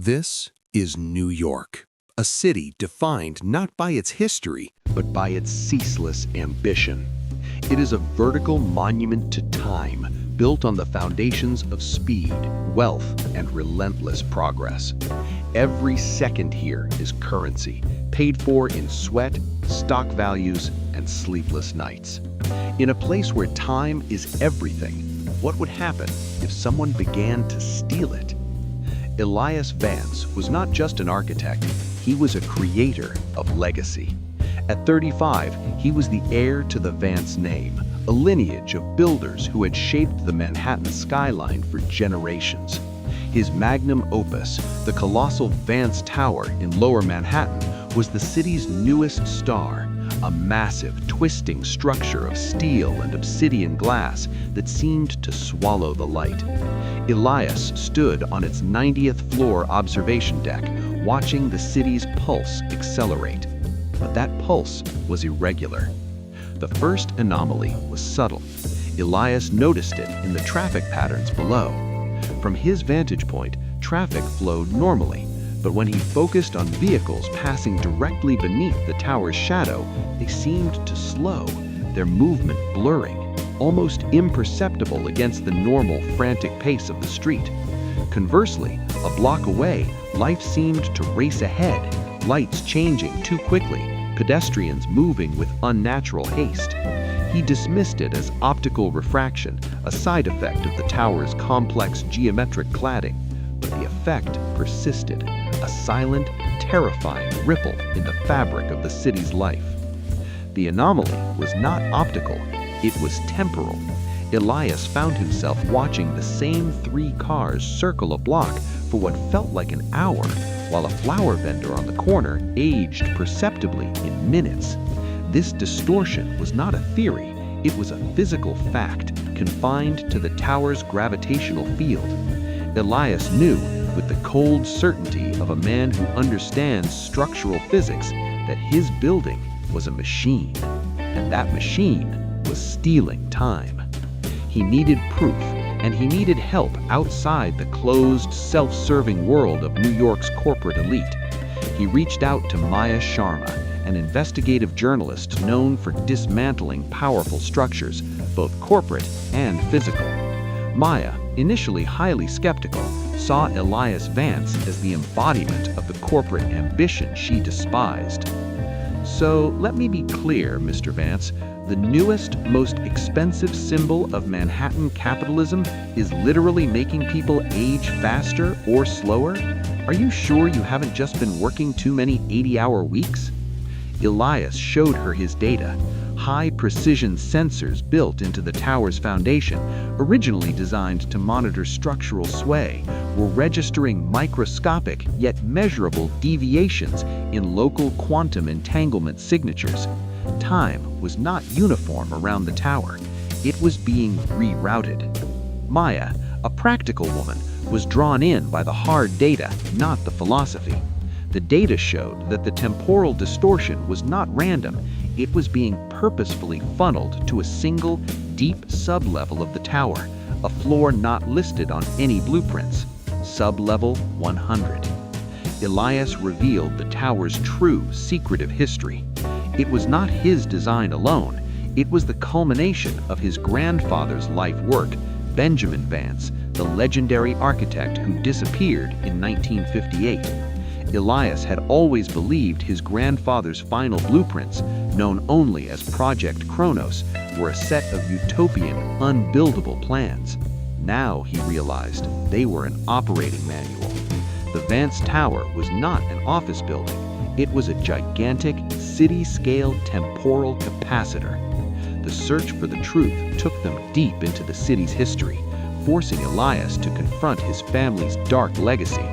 This is New York, a city defined not by its history, but by its ceaseless ambition. It is a vertical monument to time, built on the foundations of speed, wealth, and relentless progress. Every second here is currency, paid for in sweat, stock values, and sleepless nights. In a place where time is everything, what would happen if someone began to steal it? Elias Vance was not just an architect, he was a creator of legacy. At 35, he was the heir to the Vance name, a lineage of builders who had shaped the Manhattan skyline for generations. His magnum opus, the colossal Vance Tower in Lower Manhattan, was the city's newest star, a massive, twisting structure of steel and obsidian glass that seemed to swallow the light. Elias stood on its 90th floor observation deck, watching the city's pulse accelerate. But that pulse was irregular. The first anomaly was subtle. Elias noticed it in the traffic patterns below. From his vantage point, traffic flowed normally, but when he focused on vehicles passing directly beneath the tower's shadow, they seemed to slow, their movement blurring, almost imperceptible against the normal, frantic pace of the street. Conversely, a block away, life seemed to race ahead, lights changing too quickly, pedestrians moving with unnatural haste. He dismissed it as optical refraction, a side effect of the tower's complex geometric cladding, but the effect persisted, a silent, terrifying ripple in the fabric of the city's life. The anomaly was not optical, it was temporal. Elias found himself watching the same three cars circle a block for what felt like an hour, while a flower vendor on the corner aged perceptibly in minutes. This distortion was not a theory, it was a physical fact confined to the tower's gravitational field. Elias knew, with the cold certainty of a man who understands structural physics, that his building was a machine, and that machine was stealing time. He needed proof, and he needed help outside the closed, self-serving world of New York's corporate elite. He reached out to Maya Sharma, an investigative journalist known for dismantling powerful structures, both corporate and physical. Maya, initially highly skeptical, saw Elias Vance as the embodiment of the corporate ambition she despised. So let me be clear, Mr. Vance, the newest, most expensive symbol of Manhattan capitalism is literally making people age faster or slower? Are you sure you haven't just been working too many 80-hour weeks? Elias showed her his data. High-precision sensors built into the tower's foundation, originally designed to monitor structural sway, were registering microscopic yet measurable deviations in local quantum entanglement signatures. Time was not uniform around the tower. It was being rerouted. Maya, a practical woman, was drawn in by the hard data, not the philosophy. The data showed that the temporal distortion was not random. It was being purposefully funneled to a single, deep sublevel of the tower, a floor not listed on any blueprints, sublevel 100. Elias revealed the tower's true, secretive history. It was not his design alone. It was the culmination of his grandfather's life work, Benjamin Vance, the legendary architect who disappeared in 1958. Elias had always believed his grandfather's final blueprints, known only as Project Kronos, were a set of utopian, unbuildable plans. Now he realized they were an operating manual. The Vance Tower was not an office building. It was a gigantic, city-scale temporal capacitor. The search for the truth took them deep into the city's history, forcing Elias to confront his family's dark legacy.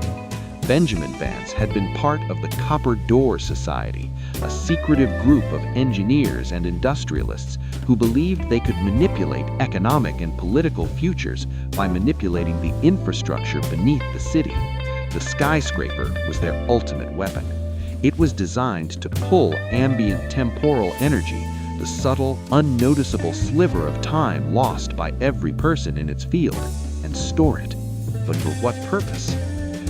Benjamin Vance had been part of the Copper Door Society, a secretive group of engineers and industrialists who believed they could manipulate economic and political futures by manipulating the infrastructure beneath the city. The skyscraper was their ultimate weapon. It was designed to pull ambient temporal energy, the subtle, unnoticeable sliver of time lost by every person in its field, and store it. But for what purpose?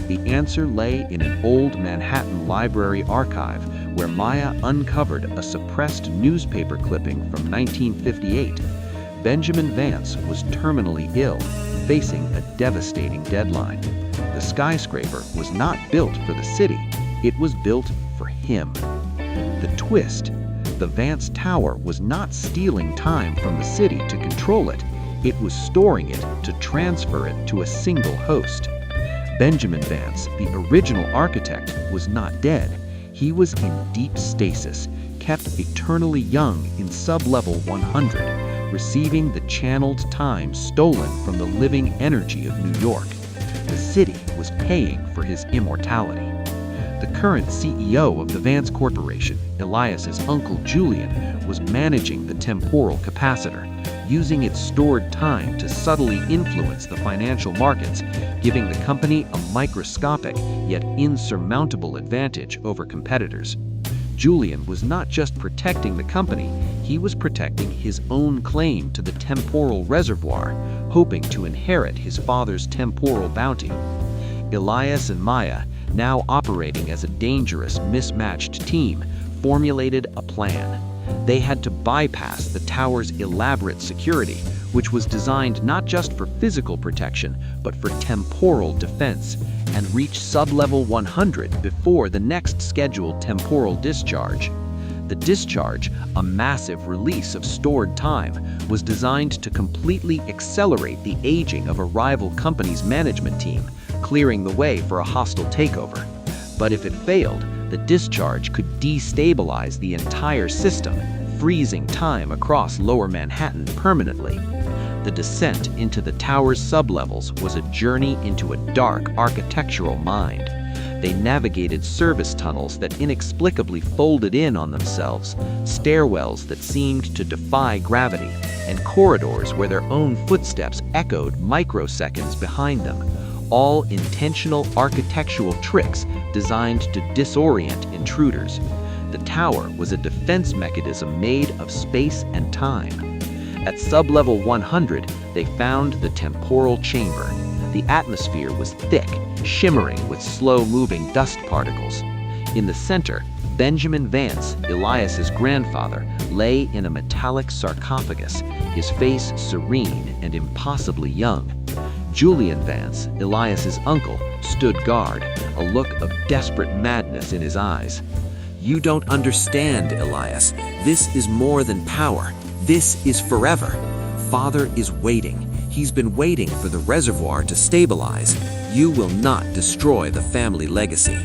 The answer lay in an old Manhattan library archive where Maya uncovered a suppressed newspaper clipping from 1958. Benjamin Vance was terminally ill, facing a devastating deadline. The skyscraper was not built for the city, it was built for him. The twist: the Vance Tower was not stealing time from the city to control it, it was storing it to transfer it to a single host. Benjamin Vance, the original architect, was not dead. He was in deep stasis, kept eternally young in sublevel 100, receiving the channeled time stolen from the living energy of New York. The city was paying for his immortality. The current CEO of the Vance Corporation, Elias's uncle Julian, was managing the temporal capacitor, using its stored time to subtly influence the financial markets, giving the company a microscopic yet insurmountable advantage over competitors. Julian was not just protecting the company, he was protecting his own claim to the temporal reservoir, hoping to inherit his father's temporal bounty. Elias and Maya, now operating as a dangerous, mismatched team, formulated a plan. They had to bypass the tower's elaborate security, which was designed not just for physical protection, but for temporal defense, and reach sublevel 100 before the next scheduled temporal discharge. The discharge, a massive release of stored time, was designed to completely accelerate the aging of a rival company's management team, clearing the way for a hostile takeover. But if it failed, the discharge could destabilize the entire system, freezing time across Lower Manhattan permanently. The descent into the tower's sublevels was a journey into a dark architectural mind. They navigated service tunnels that inexplicably folded in on themselves, stairwells that seemed to defy gravity, and corridors where their own footsteps echoed microseconds behind them. All intentional architectural tricks designed to disorient intruders. The tower was a defense mechanism made of space and time. At sublevel 100, they found the temporal chamber. The atmosphere was thick, shimmering with slow-moving dust particles. In the center, Benjamin Vance, Elias's grandfather, lay in a metallic sarcophagus, his face serene and impossibly young. Julian Vance, Elias's uncle, stood guard, a look of desperate madness in his eyes. "You don't understand, Elias. This is more than power. This is forever. Father is waiting. He's been waiting for the reservoir to stabilize. You will not destroy the family legacy."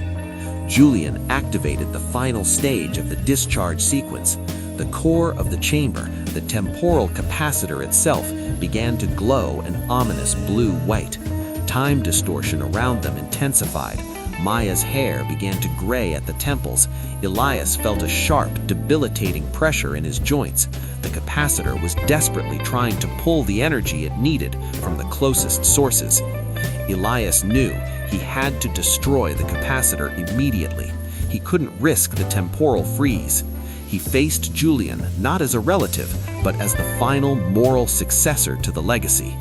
Julian activated the final stage of the discharge sequence. The core of the chamber, the temporal capacitor itself, began to glow an ominous blue-white. Time distortion around them intensified. Maya's hair began to gray at the temples. Elias felt a sharp, debilitating pressure in his joints. The capacitor was desperately trying to pull the energy it needed from the closest sources. Elias knew he had to destroy the capacitor immediately. He couldn't risk the temporal freeze. He faced Julian not as a relative, but as the final moral successor to the legacy.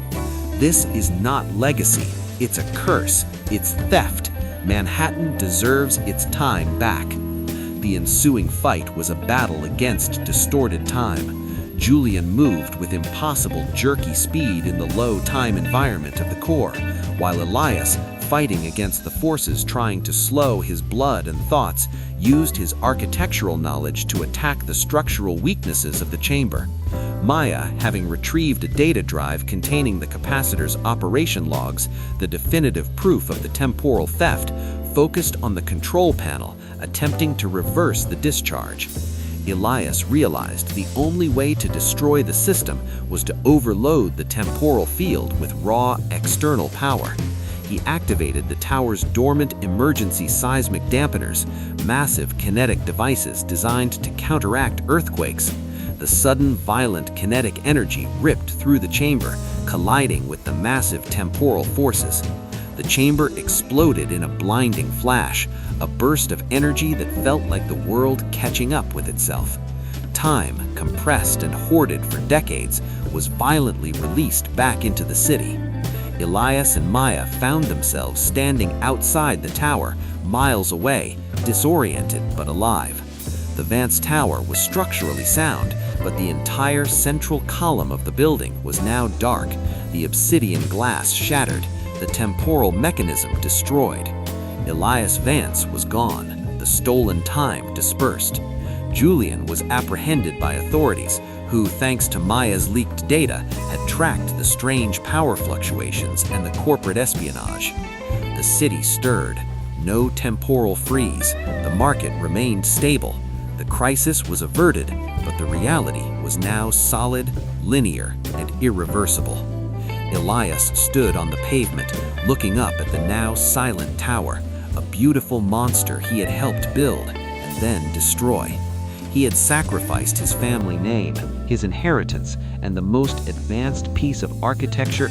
This is not legacy, it's a curse, it's theft. Manhattan deserves its time back. The ensuing fight was a battle against distorted time. Julian moved with impossible jerky speed in the low time environment of the core, while Elias, fighting against the forces trying to slow his blood and thoughts, used his architectural knowledge to attack the structural weaknesses of the chamber. Maya, having retrieved a data drive containing the capacitor's operation logs, the definitive proof of the temporal theft, focused on the control panel, attempting to reverse the discharge. Elias realized the only way to destroy the system was to overload the temporal field with raw external power. He activated the tower's dormant emergency seismic dampeners, massive kinetic devices designed to counteract earthquakes. The sudden, violent kinetic energy ripped through the chamber, colliding with the massive temporal forces. The chamber exploded in a blinding flash, a burst of energy that felt like the world catching up with itself. Time, compressed and hoarded for decades, was violently released back into the city. Elias and Maya found themselves standing outside the tower, miles away, disoriented but alive. The Vance Tower was structurally sound, but the entire central column of the building was now dark, the obsidian glass shattered, the temporal mechanism destroyed. Elias Vance was gone, the stolen time dispersed. Julian was apprehended by authorities, who, thanks to Maya's leaked data, had tracked the strange power fluctuations and the corporate espionage. The city stirred. No temporal freeze. The market remained stable. The crisis was averted, but the reality was now solid, linear, and irreversible. Elias stood on the pavement, looking up at the now silent tower, a beautiful monster he had helped build and then destroy. He had sacrificed his family name, his inheritance, and the most advanced piece of architecture